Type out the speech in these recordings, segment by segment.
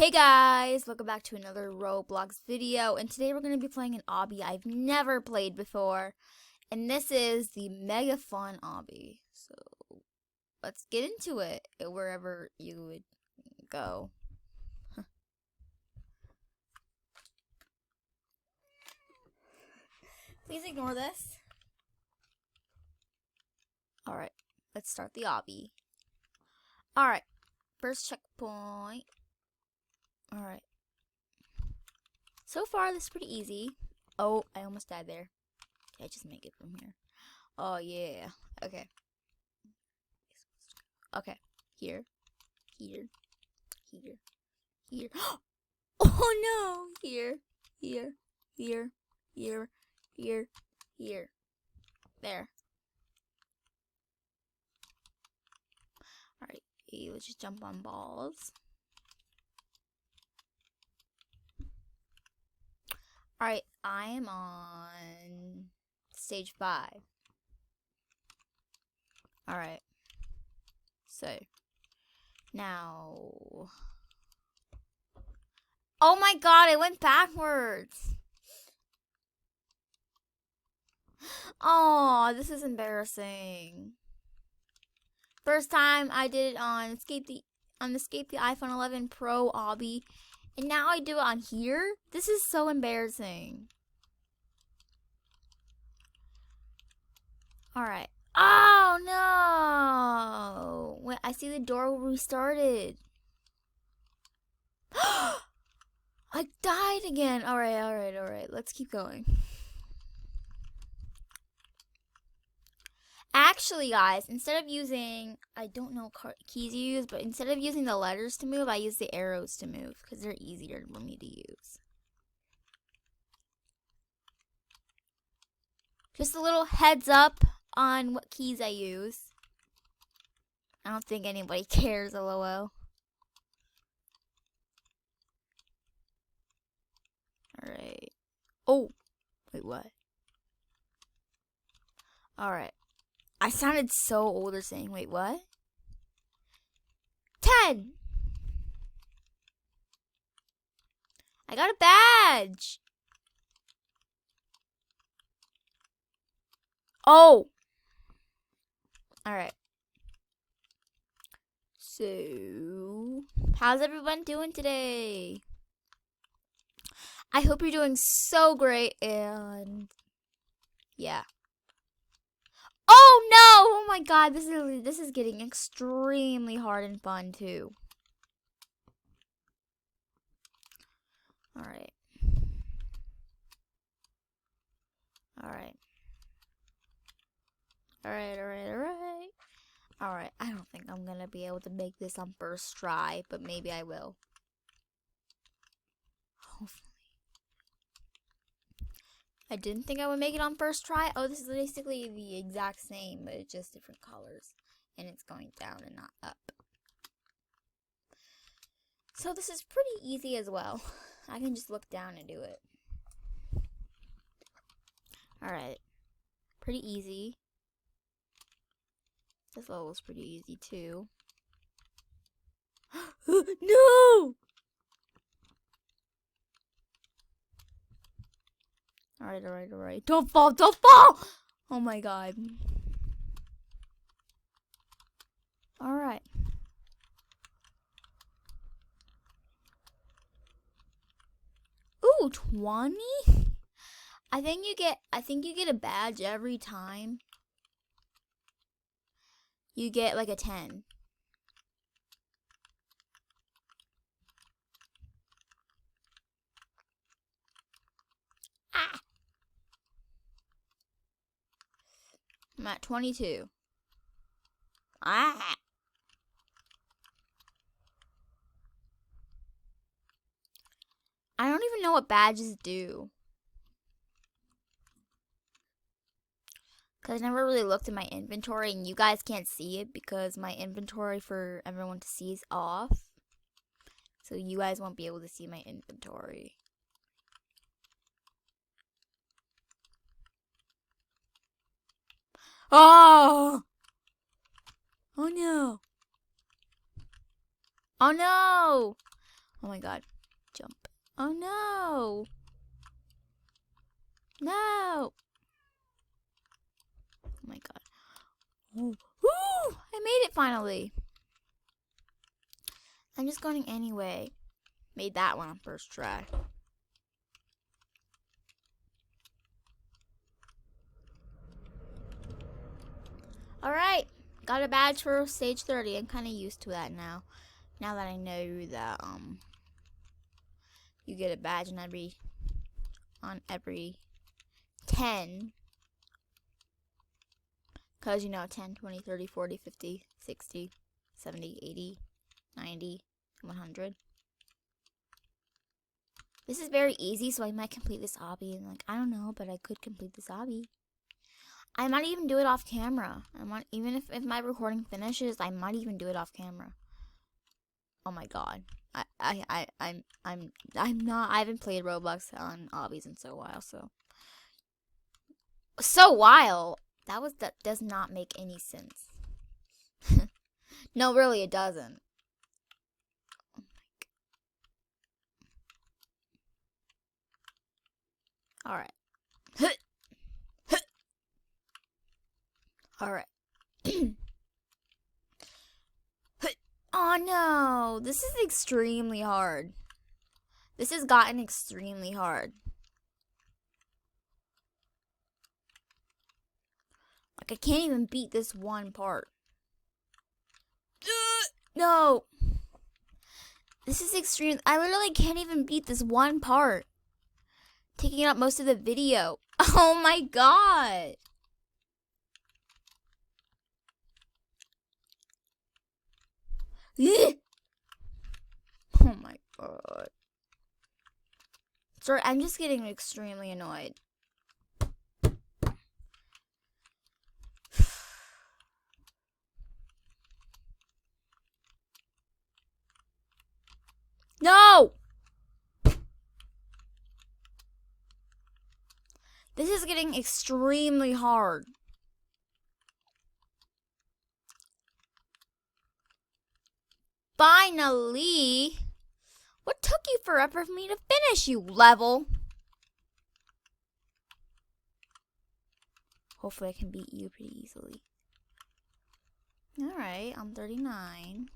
Hey guys, welcome back to another Roblox video, and today we're going to be playing an obby I've never played before, and this is the Mega Fun Obby. So let's get into it, wherever you would go. Please ignore this. Alright, let's start the obby. Alright, first checkpoint. Alright. So far, this is pretty easy. Oh, I almost died there. Okay, just make it from here. Oh, yeah. Okay. Okay. Here. Here. Here. Here. Oh, no! Here. Here. Here. Here. Here. Here. There. Alright. Let's just jump on balls. Alright, I am on stage 5. Alright. So, now. Oh my god, I went backwards. Oh, this is embarrassing. First time I did it on Escape the iPhone 11 Pro Obby. And now I do it on here? This is so embarrassing. Alright. Oh, no! Wait, I see the door restarted. I died again. Alright. Let's keep going. Actually, guys, instead of using, I don't know what keys you use, but instead of using the letters to move, I use the arrows to move because they're easier for me to use. Just a little heads up on what keys I use. I don't think anybody cares, lol. Alright. Oh, wait, what? Alright. I sounded so older saying, wait, what? 10! I got a badge! Oh! Alright. So, how's everyone doing today? I hope you're doing so great, and yeah. Oh no! Oh my god, this is getting extremely hard and fun too. Alright. Alright. Alright, I don't think I'm gonna be able to make this on first try, but maybe I will. Hopefully. I didn't think I would make it on first try. Oh, this is basically the exact same, but it's just different colors. And it's going down and not up. So this is pretty easy as well. I can just look down and do it. Alright. Pretty easy. This level is pretty easy too. No! Alright. Don't fall! Oh my god. Alright. Ooh, 20? I think you get a badge every time. You get like a 10. Ah! I'm at 22. Ah! I don't even know what badges do. Because I never really looked at my inventory, and you guys can't see it because my inventory for everyone to see is off. So you guys won't be able to see my inventory. Oh! Oh no! Oh no! Oh my god. Jump. Oh no! No! Oh my god. Ooh. Woo! I made it finally. I'm just going anyway. Made that one on first try. Alright. Got a badge for stage 30. I'm kind of used to that now. Now that I know that, you get a badge on every 10. Because, 10, 20, 30, 40, 50, 60, 70, 80, 90, 100. This is very easy, so I might complete this obby. And, I don't know, but I could complete this obby. I might even do it off camera. Even if my recording finishes, I might even do it off camera. Oh my god. I haven't played Roblox on obbies in so while, so while. That does not make any sense. No, really, it doesn't. Oh my god. Alright. Alright. Oh no, this is extremely hard. This has gotten extremely hard. I can't even beat this one part. No. This is extreme. I literally can't even beat this one part. Taking up most of the video. Oh my god. Oh my god. Sorry, I'm just getting extremely annoyed. No! This is getting extremely hard. Finally! What took you forever for me to finish, you level? Hopefully I can beat you pretty easily. Alright, I'm 39.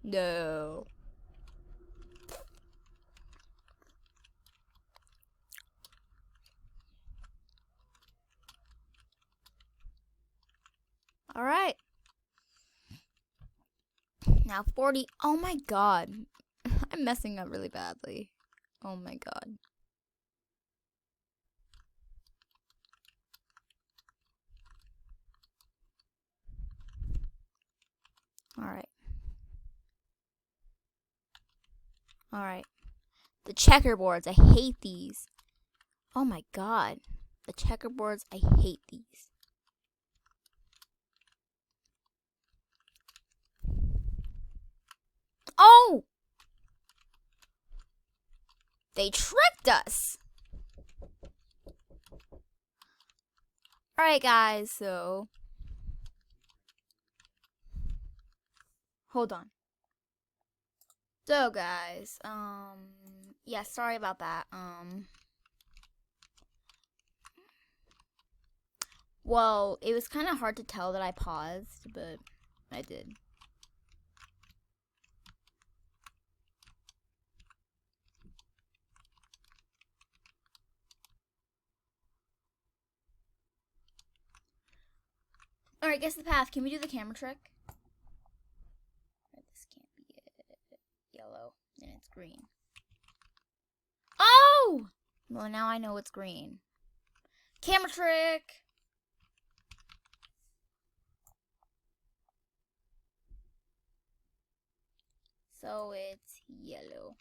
No. Alright. Now 40. Oh my god. I'm messing up really badly. Oh my god. Alright. Alright. The checkerboards. I hate these. Oh my god. The checkerboards. I hate these. Oh! They tricked us! Alright guys, so... Hold on. So guys, yeah, sorry about that. Well, it was kind of hard to tell that I paused, but I did. Alright, guess the path. Can we do the camera trick? This can't be it. Yellow, and it's green. Oh! Well, now I know it's green. Camera trick! So it's yellow.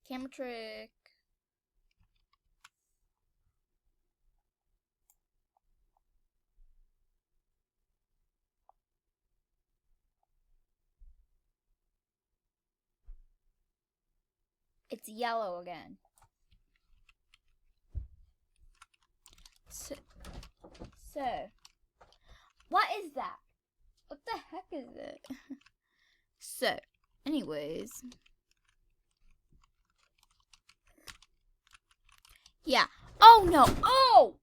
Camera trick. It's yellow again. So, what is that? What the heck is it? So, anyways, Yeah. Oh no. Oh!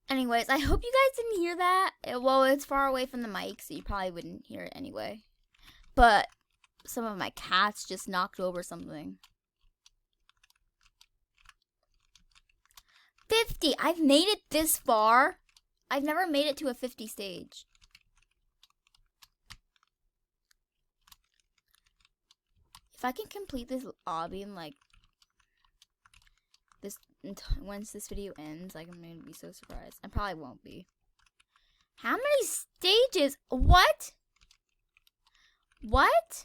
Anyways, I hope you guys didn't hear that. Well, it's far away from the mic, so you probably wouldn't hear it anyway. But some of my cats just knocked over something. 50. I've made it this far. I've never made it to a 50 stage. If I can complete this obby in like this, once this video ends, like, I'm gonna be so surprised. I probably won't be. How many stages? What? What?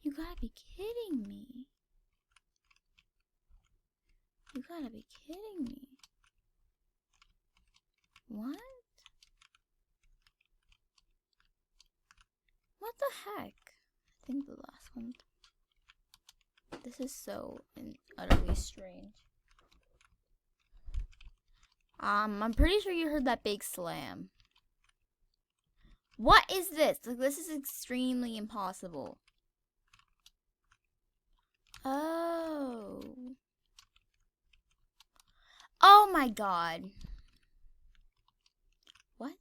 You gotta be kidding me. You gotta be kidding me. What? What the heck? I think the last one. This is so utterly strange. I'm pretty sure you heard that big slam. What is this? Like, this is extremely impossible. Oh. Oh my god. What?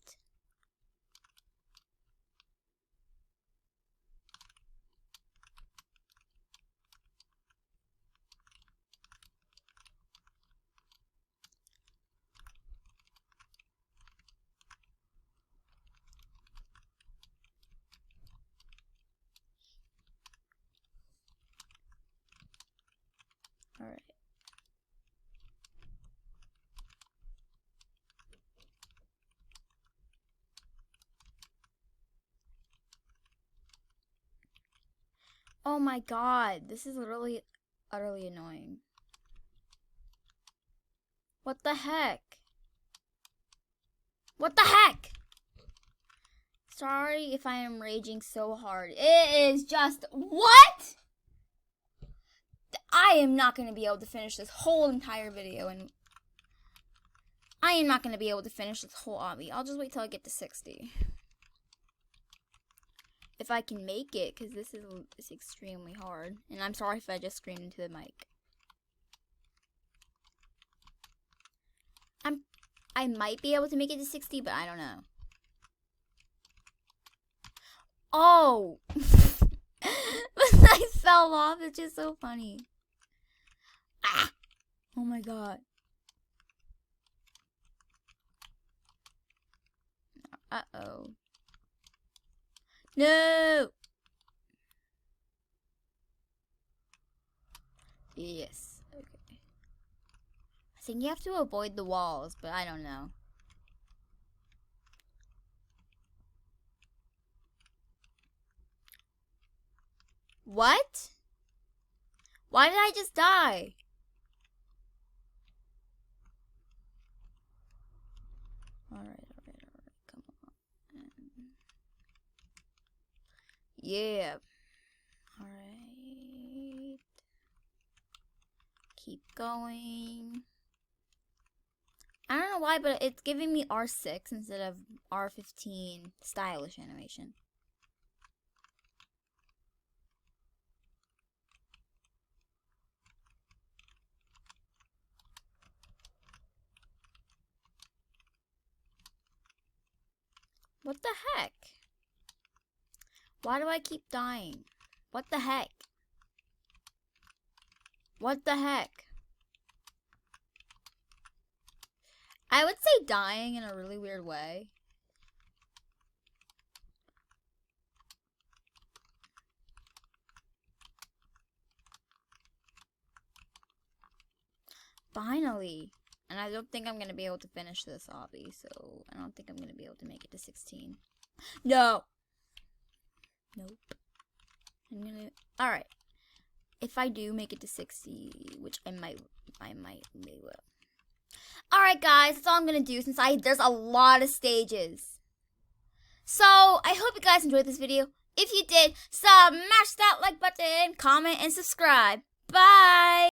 All right. Oh my god, this is literally utterly annoying. What the heck? What the heck? Sorry if I am raging so hard. It is just, what? I am not going to be able to finish this whole entire video, and I am not going to be able to finish this whole obby. I'll just wait till I get to 60. If I can make it, because this is extremely hard. And I'm sorry if I just screamed into the mic. I might be able to make it to 60, but I don't know. Oh! I fell off. It's just so funny. Ah! Oh my god. Uh-oh. No! Yes. Okay. I think you have to avoid the walls, but I don't know. What? Why did I just die? Alright, come on. Yeah. Alright. Keep going. I don't know why, but it's giving me R6 instead of R15 stylish animation. What the heck? Why do I keep dying? What the heck? What the heck? I would say dying in a really weird way. Finally. And I don't think I'm going to be able to finish this obby, so I don't think I'm going to be able to make it to 16. No. Nope. I'm going to... Alright. If I do make it to 60, which I might, maybe will. Alright guys, that's all I'm going to do since there's a lot of stages. So, I hope you guys enjoyed this video. If you did, smash that like button, comment, and subscribe. Bye!